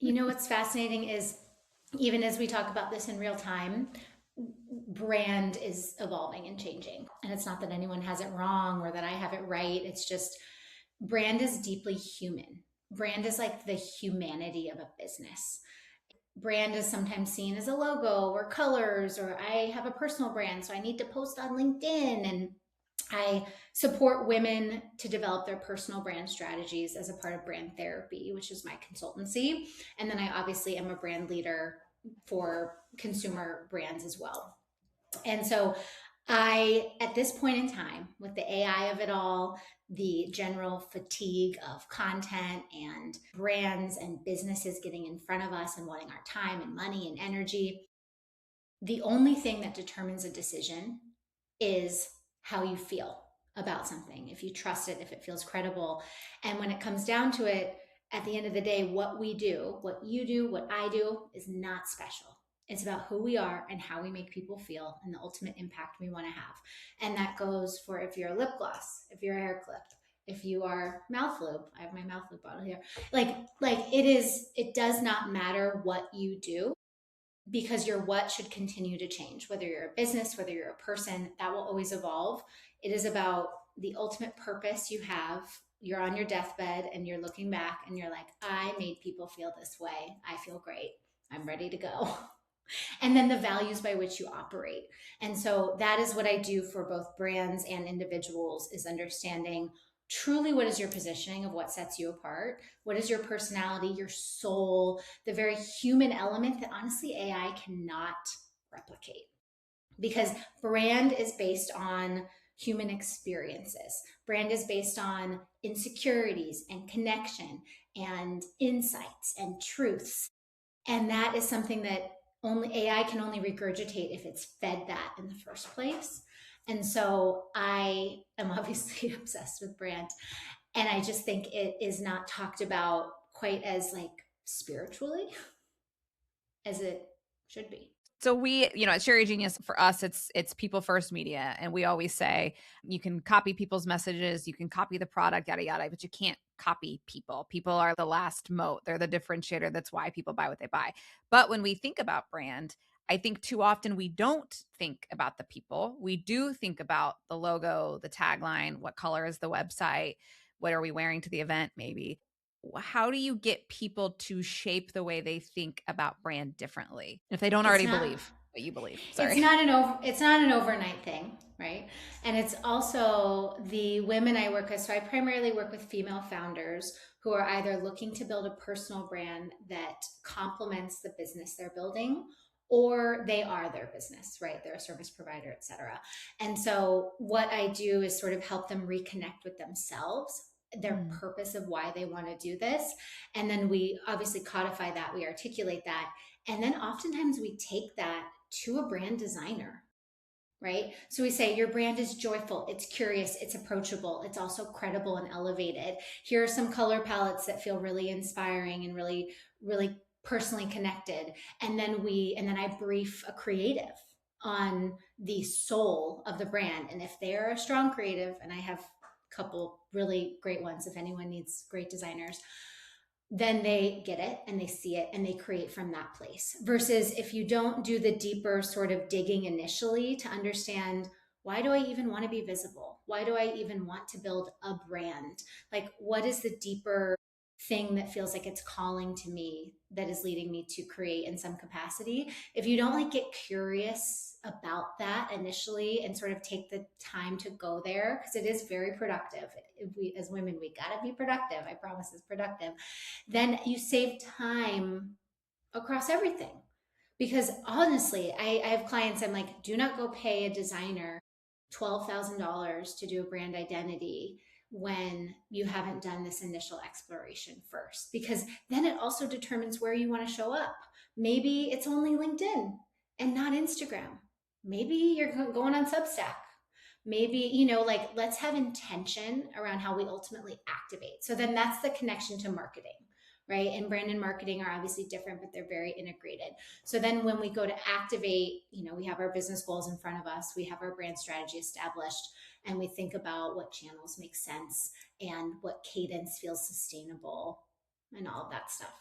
You know what's fascinating is even as we talk about this in real time, brand is evolving and changing. And it's not that anyone has it wrong or that I have it right. It's just brand is deeply human. Brand is like the humanity of a business. Brand is sometimes seen as a logo or colors, or I have a personal brand, so I need to post on LinkedIn. And I support women to develop their personal brand strategies as a part of brand therapy, which is my consultancy. And then I obviously am a brand leader for consumer brands as well. And so at this point in time, with the AI of it all, the general fatigue of content and brands and businesses getting in front of us and wanting our time and money and energy, the only thing that determines a decision is how you feel about something, if you trust it, if it feels credible. And when it comes down to it, at the end of the day, what we do, what you do, what I do is not special. It's about who we are and how we make people feel and the ultimate impact we want to have. And that goes for if you're a lip gloss, if you're a hair clip, if you are Mouth Loob. I have my Mouth Loob bottle here. It does not matter what you do, because your what should continue to change. Whether you're a business, whether you're a person, that will always evolve. It is about the ultimate purpose you have. You're on your deathbed and you're looking back and you're like, I made people feel this way. I feel great. I'm ready to go. And then the values by which you operate. And so that is what I do for both brands and individuals, is understanding truly what is your positioning of what sets you apart, what is your personality, your soul, the very human element that honestly AI cannot replicate. Because brand is based on human experiences. Brand is based on insecurities and connection and insights and truths. And that is something that only AI can only regurgitate if it's fed that in the first place. And so I am obviously obsessed with brand. And I just think it is not talked about quite as like spiritually as it should be. So we, at Cherry Genius, for us, it's people first media. And we always say you can copy people's messages, you can copy the product, yada, yada, but you can't copy people. People are the last moat. They're the differentiator. That's why people buy what they buy. But when we think about brand, I think too often we don't think about the people. We do think about the logo, the tagline, what color is the website, what are we wearing to the event, maybe. How do you get people to shape the way they think about brand differently if they don't It's already not believe what you believe? it's Sorry. not an overnight thing, right? And it's also the women I work with. So I primarily work with female founders who are either looking to build a personal brand that complements the business they're building, or they are their business, right? They're a service provider, et cetera. And so what I do is sort of help them reconnect with themselves, their Mm. purpose of why they want to do this. And then we obviously codify that, we articulate that. And then oftentimes we take that to a brand designer, right? So we say your brand is joyful, it's curious, it's approachable, it's also credible and elevated. Here are some color palettes that feel really inspiring and really, really personally connected. And then I brief a creative on the soul of the brand. And if they're a strong creative, and I have a couple really great ones, if anyone needs great designers, then they get it and they see it and they create from that place. Versus if you don't do the deeper sort of digging initially to understand, why do I even want to be visible? Why do I even want to build a brand? Like, what is the deeper thing that feels like it's calling to me that is leading me to create in some capacity? If you don't like get curious about that initially and sort of take the time to go there, because it is very productive. If we as women, we got to be productive. I promise it's productive. Then you save time across everything. Because honestly, I have clients, I'm like, do not go pay a designer $12,000 to do a brand identity when you haven't done this initial exploration first. Because then it also determines where you want to show up. Maybe it's only LinkedIn and not Instagram. Maybe you're going on Substack. Maybe, like, let's have intention around how we ultimately activate. So then that's the connection to marketing, right? And brand and marketing are obviously different, but they're very integrated. So then when we go to activate, we have our business goals in front of us, we have our brand strategy established, and we think about what channels make sense and what cadence feels sustainable and all of that stuff.